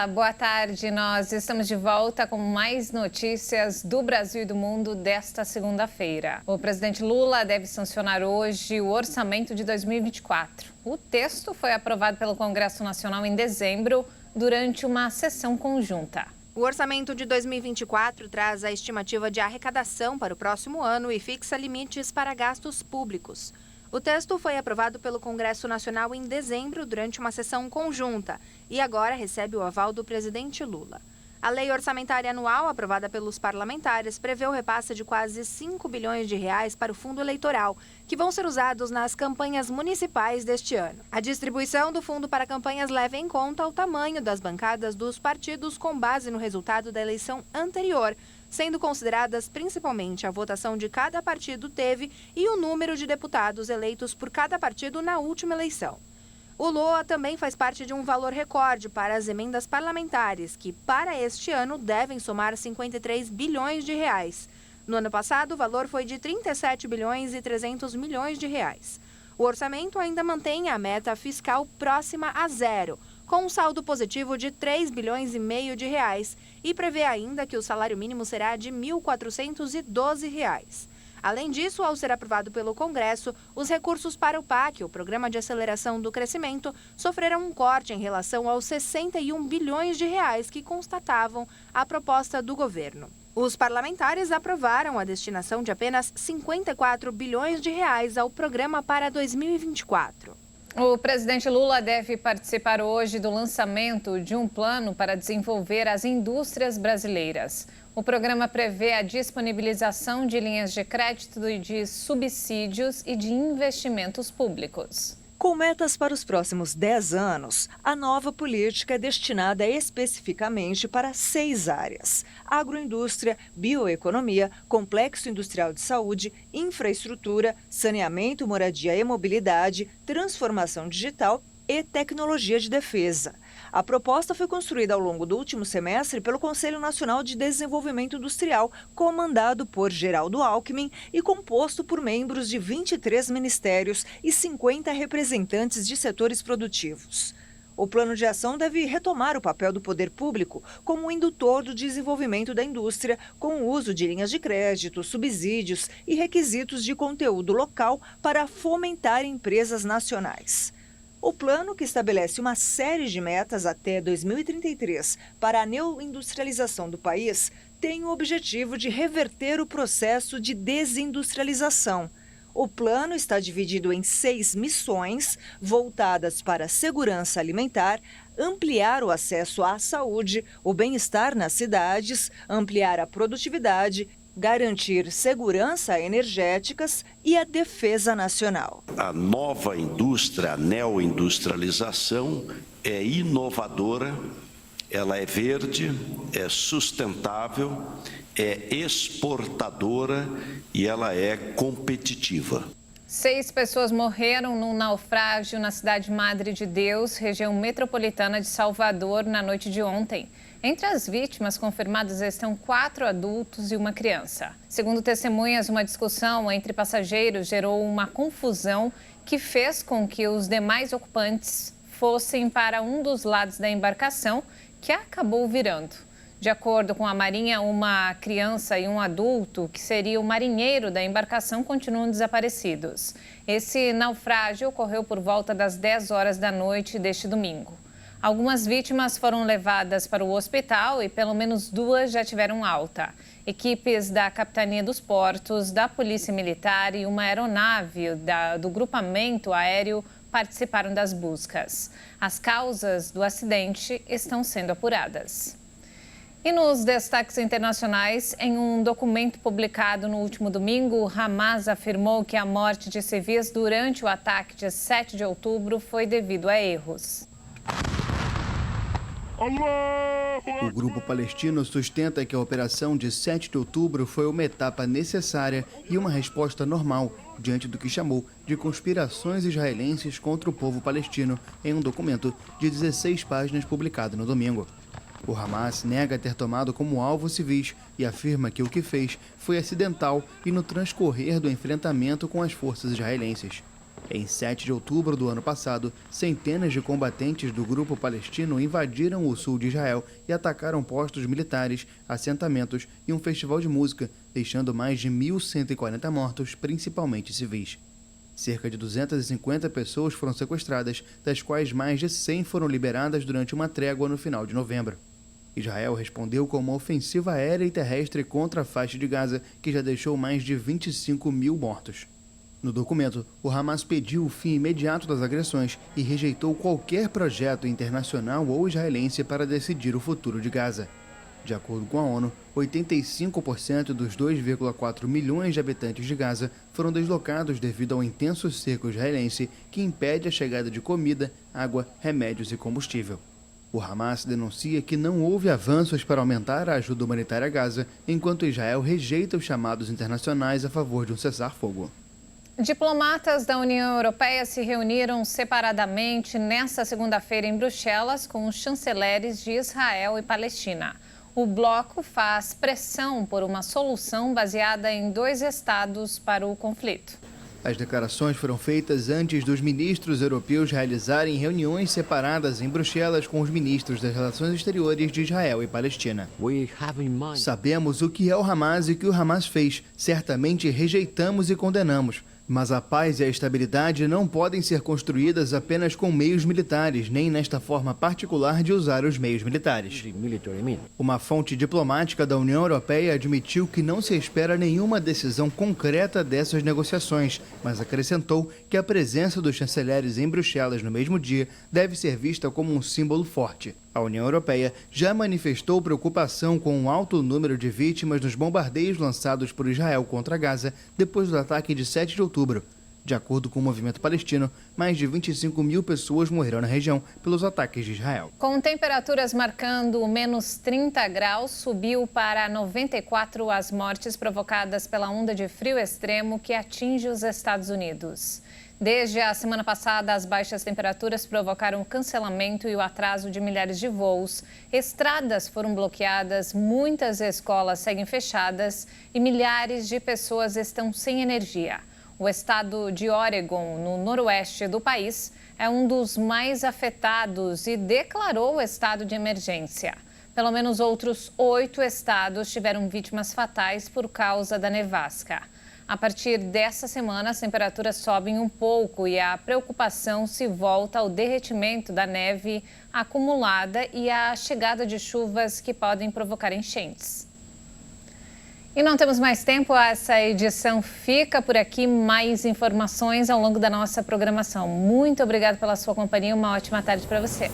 Olá, boa tarde. Nós estamos de volta com mais notícias do Brasil e do mundo desta segunda-feira. O presidente Lula deve sancionar hoje o orçamento de 2024. O texto foi aprovado pelo Congresso Nacional em dezembro, durante uma sessão conjunta. O orçamento de 2024 traz a estimativa de arrecadação para o próximo ano e fixa limites para gastos públicos. O texto foi aprovado pelo Congresso Nacional em dezembro, durante uma sessão conjunta, e agora recebe o aval do presidente Lula. A lei orçamentária anual, aprovada pelos parlamentares, prevê o repasse de quase 5 bilhões de reais para o fundo eleitoral, que vão ser usados nas campanhas municipais deste ano. A distribuição do fundo para campanhas leva em conta o tamanho das bancadas dos partidos com base no resultado da eleição anterior, sendo consideradas principalmente a votação de cada partido teve e o número de deputados eleitos por cada partido na última eleição. O LOA também faz parte de um valor recorde para as emendas parlamentares, que para este ano devem somar 53 bilhões de reais. No ano passado, o valor foi de 37 bilhões e 300 milhões de reais. O orçamento ainda mantém a meta fiscal próxima a zero, com um saldo positivo de 3 bilhões e meio de reais, e prevê ainda que o salário mínimo será de R$ 1.412. Além disso, ao ser aprovado pelo Congresso, os recursos para o PAC, o Programa de Aceleração do Crescimento, sofreram um corte em relação aos 61 bilhões de reais que constatavam a proposta do governo. Os parlamentares aprovaram a destinação de apenas 54 bilhões de reais ao programa para 2024. O presidente Lula deve participar hoje do lançamento de um plano para desenvolver as indústrias brasileiras. O programa prevê a disponibilização de linhas de crédito e de subsídios e de investimentos públicos. Com metas para os próximos 10 anos, a nova política é destinada especificamente para 6 áreas: agroindústria, bioeconomia, complexo industrial de saúde, infraestrutura, saneamento, moradia e mobilidade, transformação digital e tecnologia de defesa. A proposta foi construída ao longo do último semestre pelo Conselho Nacional de Desenvolvimento Industrial, comandado por Geraldo Alckmin e composto por membros de 23 ministérios e 50 representantes de setores produtivos. O plano de ação deve retomar o papel do poder público como indutor do desenvolvimento da indústria, com o uso de linhas de crédito, subsídios e requisitos de conteúdo local para fomentar empresas nacionais. O plano, que estabelece uma série de metas até 2033 para a neoindustrialização do país, tem o objetivo de reverter o processo de desindustrialização. O plano está dividido em 6 missões voltadas para a segurança alimentar, ampliar o acesso à saúde, o bem-estar nas cidades, ampliar a produtividade, garantir segurança energéticas e a defesa nacional. A nova indústria, a neoindustrialização, é inovadora, ela é verde, é sustentável, é exportadora e ela é competitiva. 6 pessoas morreram num naufrágio na cidade Madre de Deus, região metropolitana de Salvador, na noite de ontem. Entre as vítimas confirmadas estão 4 adultos e uma criança. Segundo testemunhas, uma discussão entre passageiros gerou uma confusão que fez com que os demais ocupantes fossem para um dos lados da embarcação, que acabou virando. De acordo com a Marinha, uma criança e um adulto, que seria o marinheiro da embarcação, continuam desaparecidos. Esse naufrágio ocorreu por volta das 10 horas da noite deste domingo. Algumas vítimas foram levadas para o hospital e pelo menos 2 já tiveram alta. Equipes da Capitania dos Portos, da Polícia Militar e uma aeronave do grupamento aéreo participaram das buscas. As causas do acidente estão sendo apuradas. E nos destaques internacionais, em um documento publicado no último domingo, o Hamas afirmou que a morte de civis durante o ataque de 7 de outubro foi devido a erros. O grupo palestino sustenta que a operação de 7 de outubro foi uma etapa necessária e uma resposta normal diante do que chamou de conspirações israelenses contra o povo palestino em um documento de 16 páginas publicado no domingo. O Hamas nega ter tomado como alvo civis e afirma que o que fez foi acidental e no transcorrer do enfrentamento com as forças israelenses. Em 7 de outubro do ano passado, centenas de combatentes do grupo palestino invadiram o sul de Israel e atacaram postos militares, assentamentos e um festival de música, deixando mais de 1.140 mortos, principalmente civis. Cerca de 250 pessoas foram sequestradas, das quais mais de 100 foram liberadas durante uma trégua no final de novembro. Israel respondeu com uma ofensiva aérea e terrestre contra a faixa de Gaza, que já deixou mais de 25 mil mortos. No documento, o Hamas pediu o fim imediato das agressões e rejeitou qualquer projeto internacional ou israelense para decidir o futuro de Gaza. De acordo com a ONU, 85% dos 2,4 milhões de habitantes de Gaza foram deslocados devido ao intenso cerco israelense que impede a chegada de comida, água, remédios e combustível. O Hamas denuncia que não houve avanços para aumentar a ajuda humanitária a Gaza, enquanto Israel rejeita os chamados internacionais a favor de um cessar-fogo. Diplomatas da União Europeia se reuniram separadamente nesta segunda-feira em Bruxelas com os chanceleres de Israel e Palestina. O bloco faz pressão por uma solução baseada em 2 estados para o conflito. As declarações foram feitas antes dos ministros europeus realizarem reuniões separadas em Bruxelas com os ministros das Relações Exteriores de Israel e Palestina. Sabemos o que é o Hamas e o que o Hamas fez. Certamente rejeitamos e condenamos. Mas a paz e a estabilidade não podem ser construídas apenas com meios militares, nem nesta forma particular de usar os meios militares. Uma fonte diplomática da União Europeia admitiu que não se espera nenhuma decisão concreta dessas negociações, mas acrescentou que a presença dos chanceleres em Bruxelas no mesmo dia deve ser vista como um símbolo forte. A União Europeia já manifestou preocupação com o alto número de vítimas nos bombardeios lançados por Israel contra Gaza depois do ataque de 7 de outubro. De acordo com o movimento palestino, mais de 25 mil pessoas morreram na região pelos ataques de Israel. Com temperaturas marcando menos 30 graus, subiu para 94 as mortes provocadas pela onda de frio extremo que atinge os Estados Unidos. Desde a semana passada, as baixas temperaturas provocaram o cancelamento e o atraso de milhares de voos. Estradas foram bloqueadas, muitas escolas seguem fechadas e milhares de pessoas estão sem energia. O estado de Oregon, no noroeste do país, é um dos mais afetados e declarou o estado de emergência. Pelo menos outros 8 estados tiveram vítimas fatais por causa da nevasca. A partir dessa semana, as temperaturas sobem um pouco e a preocupação se volta ao derretimento da neve acumulada e à chegada de chuvas que podem provocar enchentes. E não temos mais tempo, essa edição fica por aqui. Mais informações ao longo da nossa programação. Muito obrigada pela sua companhia, uma ótima tarde para você.